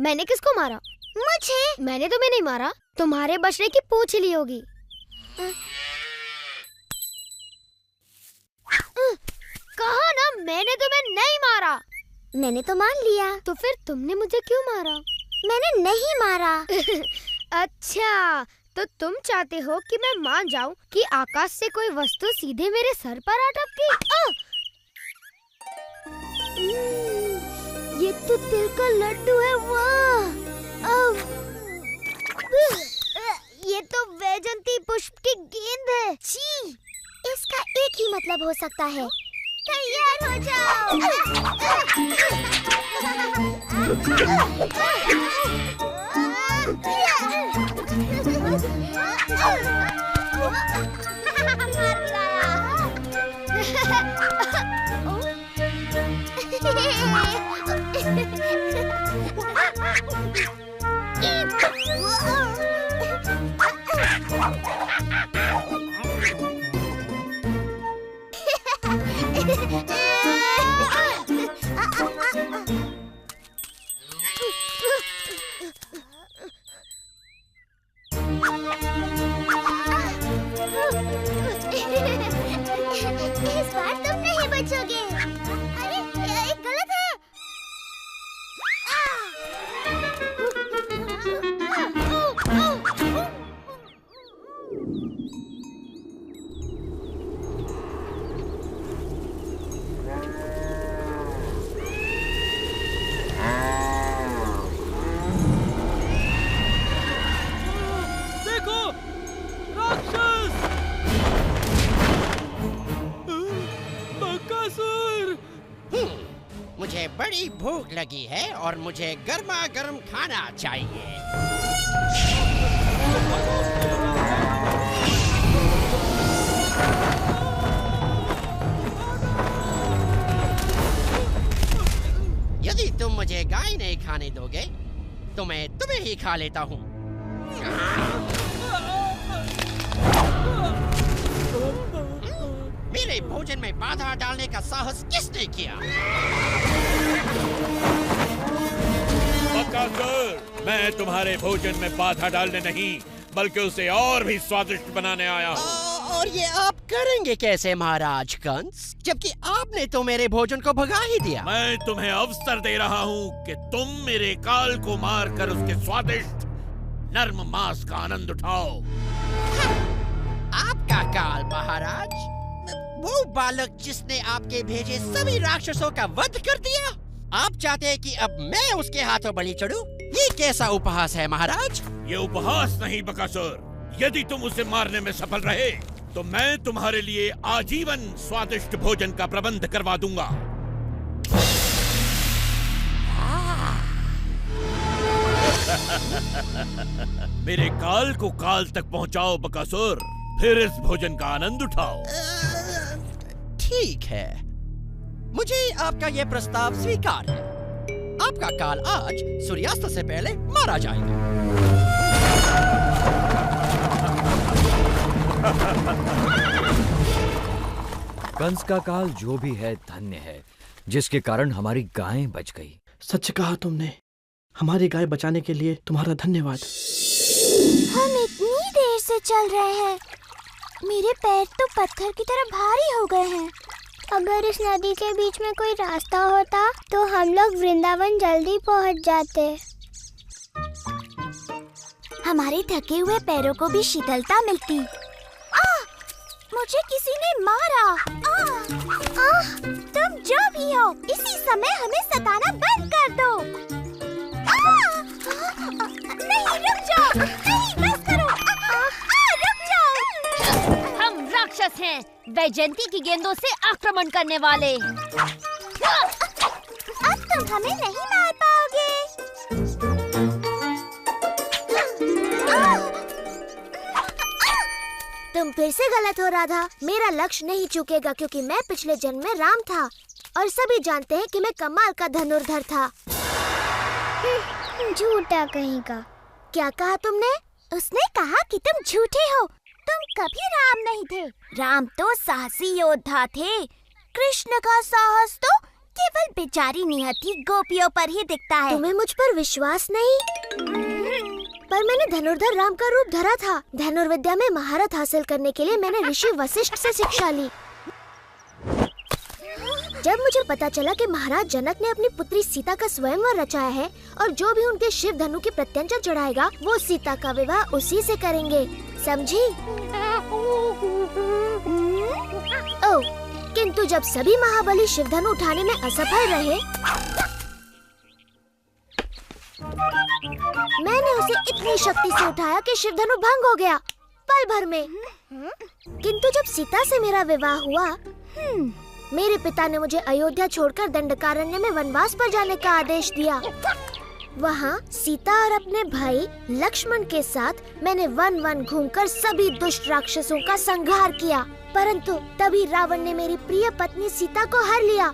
मैंने किसको मारा? मुझे। मैंने तुम्हें नहीं मारा, तुम्हारे बछड़े की पूंछ ली होगी। कहा ना मैंने तुम्हें नहीं मारा। मैंने तो मान लिया। तो फिर तुमने मुझे क्यों मारा? मैंने नहीं मारा। अच्छा, तो तुम चाहते हो कि मैं मान जाऊं कि आकाश से कोई वस्तु सीधे मेरे सर पर आ टपकी? ये तो तिल का लड्डू है। वाह! ये तो वैजंती पुष्प की गेंद है। छी, इसका एक ही मतलब हो सकता है। तैयार हो जाओ। इस बार तुम नहीं बचोगे। अरे ये गलत है। देखो, राक्षस! बकासुर! मुझे बड़ी भूख लगी है और मुझे गर्मा गर्म खाना चाहिए। यदि तुम मुझे गाय नहीं खाने दोगे तो मैं तुम्हें ही खा लेता हूँ। मेरे भोजन में बाधा डालने का साहस किसने किया? बकासुर, मैं तुम्हारे भोजन में बाधा डालने नहीं बल्कि उसे और भी स्वादिष्ट बनाने आया हूँ। और ये आप करेंगे कैसे महाराज कंस, जबकि आपने तो मेरे भोजन को भगा ही दिया। मैं तुम्हें अवसर दे रहा हूँ कि तुम मेरे काल को मारकर उसके स्वादिष्ट नर्म मांस का आनंद उठाओ। आपका काल महाराज? वो बालक जिसने आपके भेजे सभी राक्षसों का वध कर दिया? आप चाहते हैं कि अब मैं उसके हाथों बलि चढ़ूं? ये कैसा उपहास है महाराज? ये उपहास नहीं बकासुर, यदि तुम उसे मारने में सफल रहे तो मैं तुम्हारे लिए आजीवन स्वादिष्ट भोजन का प्रबंध करवा दूंगा। मेरे काल को काल तक पहुंचाओ बकासुर, फिर इस भोजन का आनंद उठाओ। ठीक है, मुझे आपका यह प्रस्ताव स्वीकार है। आपका काल आज सूर्यास्त से पहले मारा जाएगा। कंस का काल जो भी है धन्य है, जिसके कारण हमारी गायें बच गई। सच कहा तुमने। हमारी गाय बचाने के लिए तुम्हारा धन्यवाद। हम इतनी देर से चल रहे हैं, मेरे पैर तो पत्थर की तरह भारी हो गए हैं। अगर इस नदी के बीच में कोई रास्ता होता तो हम लोग वृंदावन जल्दी पहुंच जाते। हमारे थके हुए पैरों को भी शीतलता मिलती। मुझे किसी ने मारा। तुम जो भी हो, इसी समय हमें सताना बंद कर दो। नहीं, रुक जाओ। नहीं, बस करो। रुक जाओ। हम राक्षस हैं, वैजयंती की गेंदों से आक्रमण करने वाले। अब तुम हमें नहीं मार पाओगे। तुम फिर से गलत हो राधा। मेरा लक्ष्य नहीं चूकेगा क्योंकि मैं पिछले जन्म में राम था और सभी जानते हैं कि मैं कमाल का धनुर्धर था। झूठा कहीं का। क्या कहा तुमने? उसने कहा कि तुम झूठे हो। तुम कभी राम नहीं थे। राम तो साहसी योद्धा थे। कृष्ण का साहस तो केवल बेचारी नियति गोपियों पर ही दिखता है। तुम्हें मुझ पर विश्वास नहीं? पर मैंने धनुर्धर राम का रूप धरा था। धनुर्विद्या में महारत हासिल करने के लिए मैंने ऋषि वशिष्ठ से शिक्षा ली। जब मुझे पता चला कि महाराज जनक ने अपनी पुत्री सीता का स्वयंवर रचाया है और जो भी उनके शिव धनु की प्रत्यंचा चढ़ाएगा वो सीता का विवाह उसी से करेंगे, समझी? ओह, किंतु जब सभी महाबली शिव धनु उठाने में असफल रहे, मैंने उसे इतनी शक्ति से उठाया कि शिव धनु भंग हो गया पल भर में। किंतु जब सीता से मेरा विवाह हुआ, मेरे पिता ने मुझे अयोध्या छोड़कर दंडकारण्य में वनवास पर जाने का आदेश दिया। वहाँ सीता और अपने भाई लक्ष्मण के साथ मैंने वन वन घूमकर सभी दुष्ट राक्षसों का संहार किया। परंतु तभी रावण ने मेरी प्रिय पत्नी सीता को हर लिया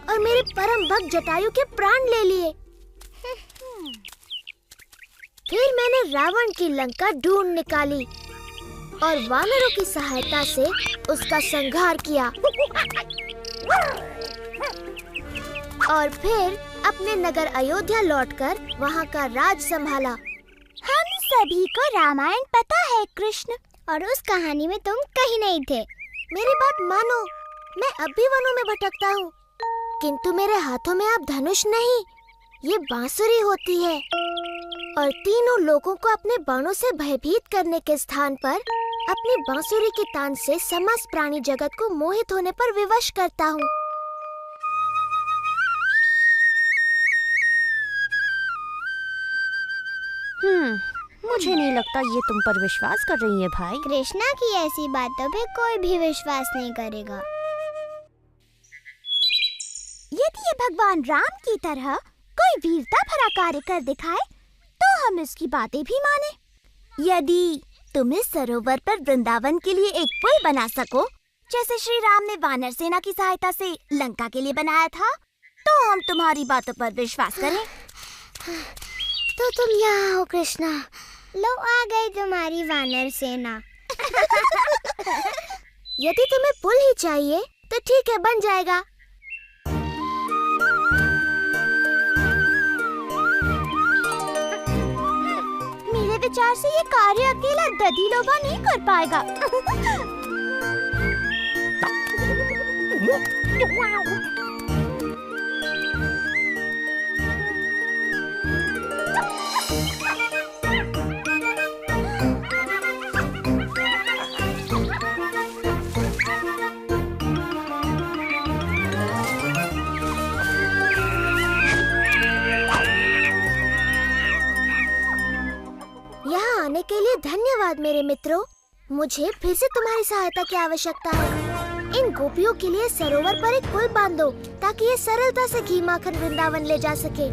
और मेरे परम भक्त जटायु के प्राण ले लिए। फिर मैंने रावण की लंका ढूंढ निकाली और वानरों की सहायता से उसका संहार किया और फिर अपने नगर अयोध्या लौटकर वहाँ का राज संभाला। हम सभी को रामायण पता है कृष्ण, और उस कहानी में तुम कहीं नहीं थे। मेरी बात मानो, मैं अब भी वनों में भटकता हूँ, किंतु मेरे हाथों में अब धनुष नहीं, ये बांसुरी होती है और तीनों लोगों को अपने बाणों से भयभीत करने के स्थान पर अपनी बांसुरी की तान से समस्त प्राणी जगत को मोहित होने पर विवश करता हूँ। मुझे नहीं लगता ये तुम पर विश्वास कर रही है भाई। कृष्णा की ऐसी बातों पे कोई भी विश्वास नहीं करेगा। यदि ये भगवान राम की तरह कोई वीरता भरा कार्य कर दिखाए तो हम इसकी बातें भी माने। यदि तुम इस सरोवर पर वृंदावन के लिए एक पुल बना सको, जैसे श्री राम ने वानर सेना की सहायता से लंका के लिए बनाया था, तो हम तुम्हारी बातों पर विश्वास करें। तो तुम यहाँ हो कृष्णा, लो आ गई तुम्हारी वानर सेना। यदि तुम्हें पुल ही चाहिए तो ठीक है, बन जाएगा। मेरे विचार से ये कार्य अकेला दधिलोभा नहीं कर पाएगा। यहाँ आने के लिए धन्यवाद मेरे मित्रों। मुझे फिर से तुम्हारी सहायता की आवश्यकता है। इन गोपियों के लिए सरोवर पर एक पुल बांधो ताकि ये सरलता से घी माखन वृंदावन ले जा सके।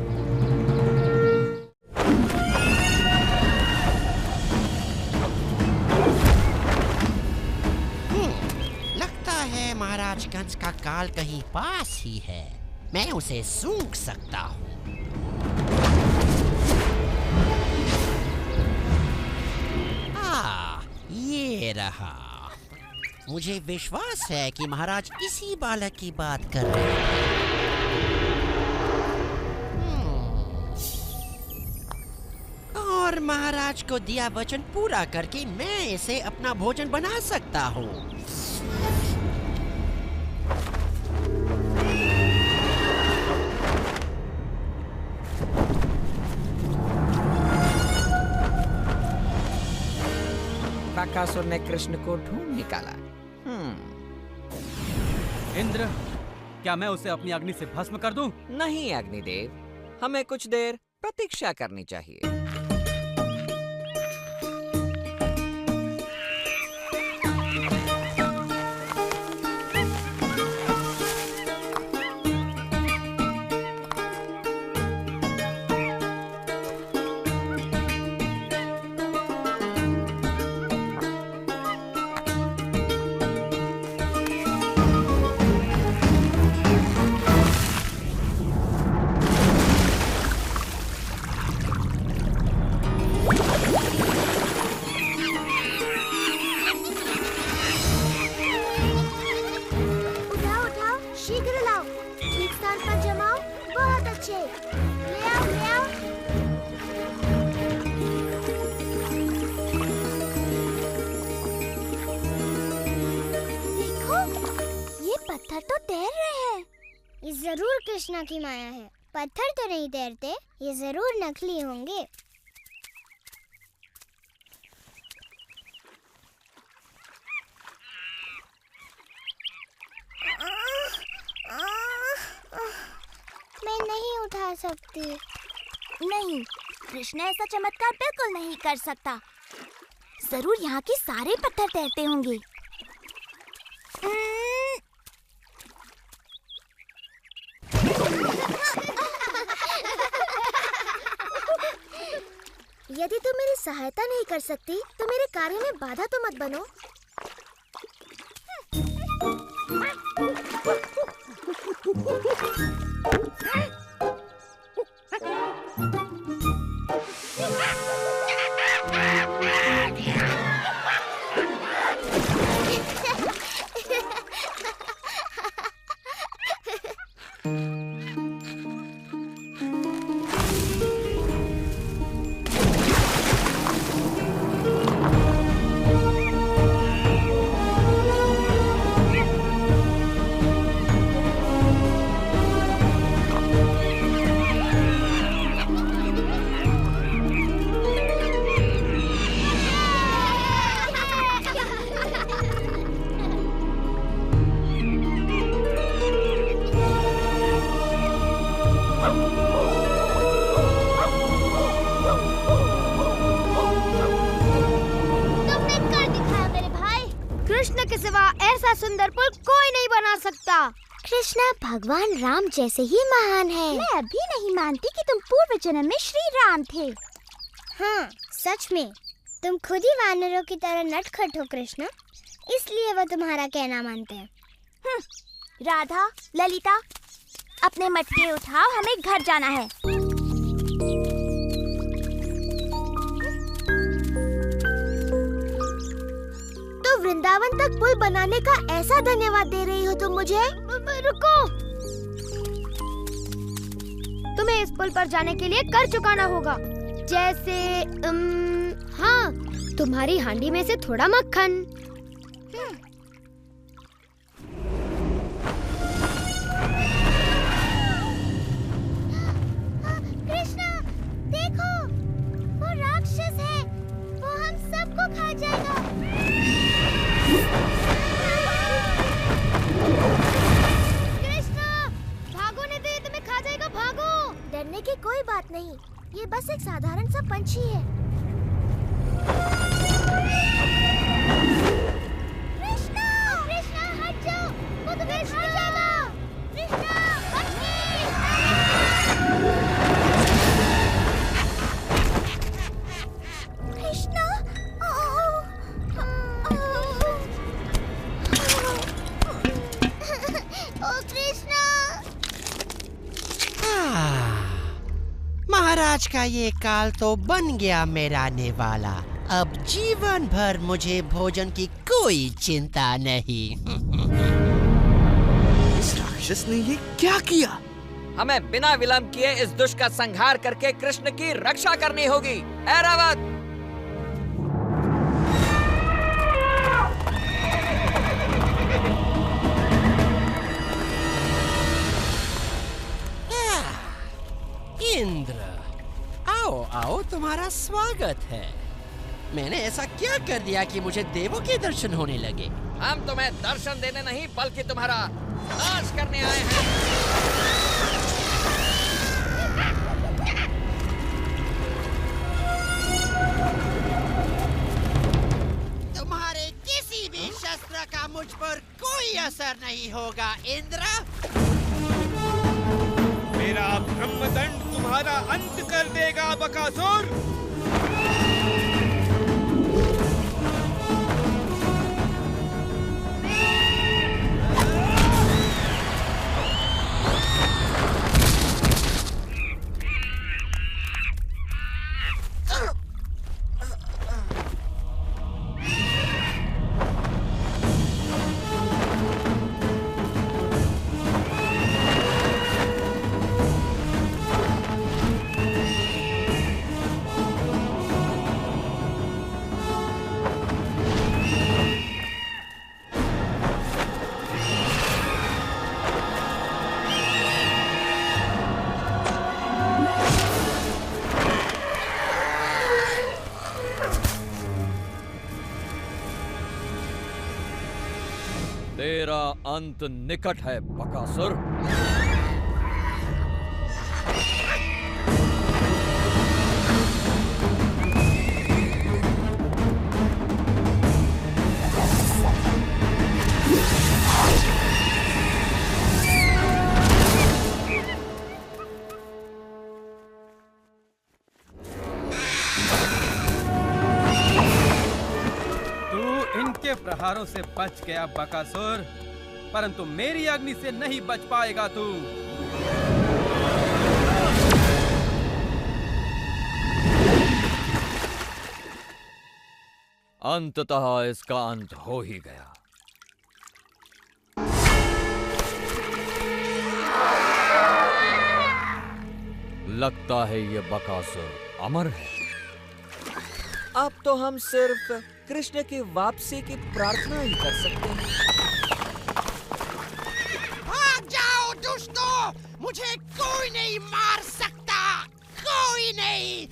लगता है महाराज कंस का काल कहीं पास ही है। मैं उसे सूंघ सकता हूँ। ये रहा। मुझे विश्वास है कि महाराज इसी बालक की बात कर रहे हैं। और महाराज को दिया वचन पूरा करके मैं इसे अपना भोजन बना सकता हूँ। बकासुर ने कृष्ण को ढूंढ निकाला। इंद्र, क्या मैं उसे अपनी अग्नि से भस्म कर दूं? नहीं अग्निदेव, हमें कुछ देर प्रतीक्षा करनी चाहिए। जरूर कृष्णा की माया है। पत्थर तो नहीं तैरते, ये जरूर नकली होंगे। मैं नहीं उठा सकती। नहीं, कृष्णा ऐसा चमत्कार बिल्कुल नहीं कर सकता। जरूर यहाँ के सारे पत्थर तैरते होंगे। यदि तुम मेरी सहायता नहीं कर सकती तो मेरे कार्य में बाधा तो मत बनो। सुंदर पुल कोई नहीं बना सकता। कृष्णा भगवान राम जैसे ही महान है। मैं अभी नहीं मानती कि तुम पूर्व जन्म में श्री राम थे। हाँ, सच में तुम खुद ही वानरों की तरह नटखट हो कृष्णा, इसलिए वो तुम्हारा कहना मानते हैं। राधा, ललिता, अपने मटके उठाओ, हमें घर जाना है। वृंदावन तक पुल बनाने का ऐसा धन्यवाद दे रही हो तुम मुझे? रुको, तुम्हें इस पुल पर जाने के लिए कर चुकाना होगा। जैसे हाँ, तुम्हारी हांडी में से थोड़ा मक्खन। कृष्णा, देखो, वो राक्षस है, वो हम सबको खा जाएगा। कृष्णा, भागो नहीं तो ये तुम्हें खा जाएगा, भागो। डरने की कोई बात नहीं, ये बस एक साधारण सा पंछी है। कृष्णा, कृष्णा हट जाओ, वो तुम्हें खा जाएगा। कृष्णा, कृष्णा, महाराज का ये काल तो बन गया मेरा नेवाला। अब जीवन भर मुझे भोजन की कोई चिंता नहीं। इस राक्षस ने ये क्या किया? हमें बिना विलंब किए इस दुष्ट का संहार करके कृष्ण की रक्षा करनी होगी। ऐरावत! इंद्र, आओ आओ, तुम्हारा स्वागत है। मैंने ऐसा क्या कर दिया कि मुझे देवों के दर्शन होने लगे? हम तुम्हें दर्शन देने नहीं बल्कि तुम्हारा नाश करने आए हैं। तुम्हारे किसी भी शस्त्र का मुझ पर कोई असर नहीं होगा इंद्र। मेरा ब्रह्मदंड तुम्हारा अंत कर देगा बकासुर। तेरा अंत निकट है बकासुर। इनके प्रहारों से बच गया बकासुर, परंतु मेरी अग्नि से नहीं बच पाएगा तू। अंततः इसका अंत हो ही गया। लगता है ये बकासुर अमर है। अब तो हम सिर्फ कृष्ण की वापसी की प्रार्थना ही कर सकते हैं। भाग जाओ दुष्टों, मुझे कोई नहीं मार सकता, कोई नहीं।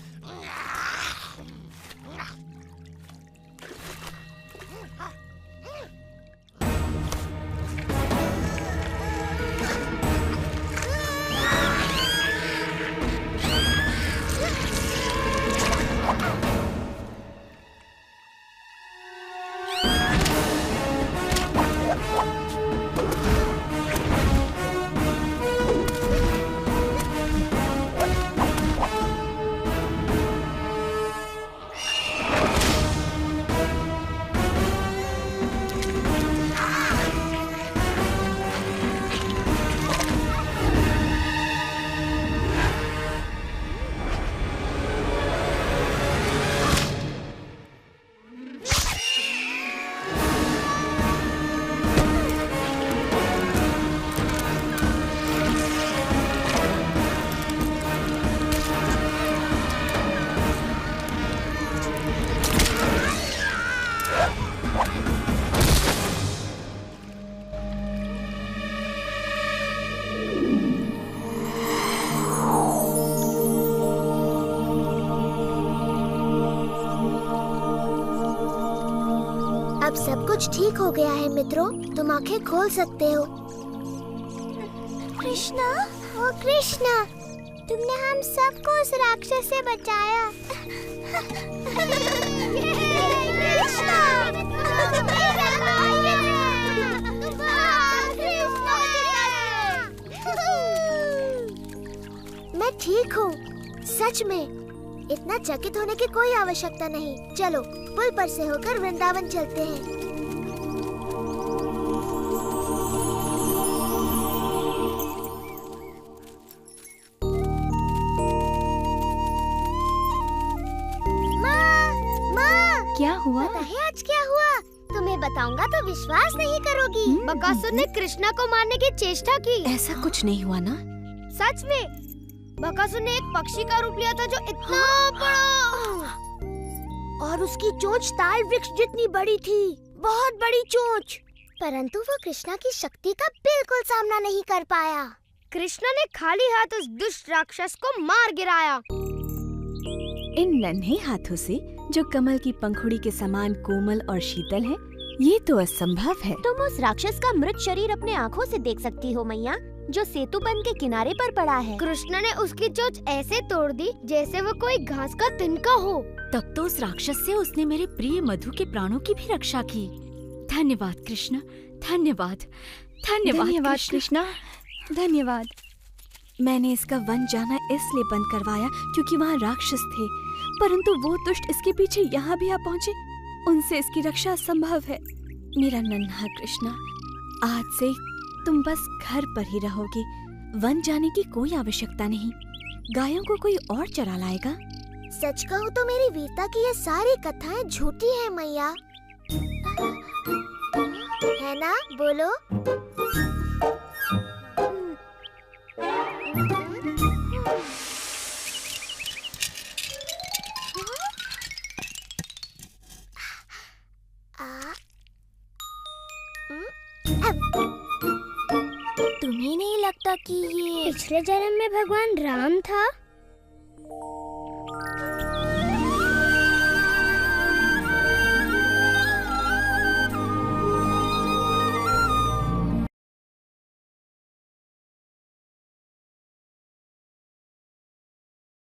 अब सब कुछ ठीक हो गया है मित्रों, तुम आंखें खोल सकते हो। कृष्णा, ओ कृष्णा, तुमने हम सबको उस राक्षस से बचाया। कृष्णा, मैं ठीक हूँ, सच में। इतना चकित होने की कोई आवश्यकता नहीं। चलो पुल पर से होकर वृंदावन चलते हैं। माँ, क्या हुआ? पता है आज क्या हुआ? तुम्हें बताऊंगा तो विश्वास नहीं करोगी। बकासुर ने कृष्णा को मारने की चेष्टा की। ऐसा कुछ नहीं हुआ ना? सच में बकासुर ने एक पक्षी का रूप लिया था जो इतना बड़ा, और उसकी चोंच ताल वृक्ष जितनी बड़ी थी, बहुत बड़ी चोंच। परंतु वो कृष्णा की शक्ति का बिल्कुल सामना नहीं कर पाया। कृष्णा ने खाली हाथ उस दुष्ट राक्षस को मार गिराया। इन नन्हे हाथों से जो कमल की पंखुड़ी के समान कोमल और शीतल है, ये तो असंभव है। तुम उस राक्षस का मृत शरीर अपने आँखों से देख सकती हो मैया, जो सेतु बंध के किनारे पर पड़ा है। कृष्ण ने उसकी चोंच ऐसे तोड़ दी जैसे वो कोई घास का तिनका हो। तब तो उस राक्षस से उसने मेरे प्रिय मधु के प्राणों की भी रक्षा की। धन्यवाद कृष्ण, धन्यवाद, धन्यवाद कृष्णा, धन्यवाद। मैंने इसका वन जाना इसलिए बंद करवाया क्योंकि वहाँ राक्षस थे, परंतु वो दुष्ट इसके पीछे यहाँ भी आ पहुँचे। उनसे इसकी रक्षा संभव है। मेरा नन्हा कृष्णा, आज से तुम बस घर पर ही रहोगे। वन जाने की कोई आवश्यकता नहीं। गायों को कोई और चरा लाएगा। सच कहूँ तो मेरी वीरता की ये सारी कथाएं झूठी हैं मैया, है ना? बोलो। तुम्हें नहीं लगता कि ये पिछले जन्म में भगवान राम था?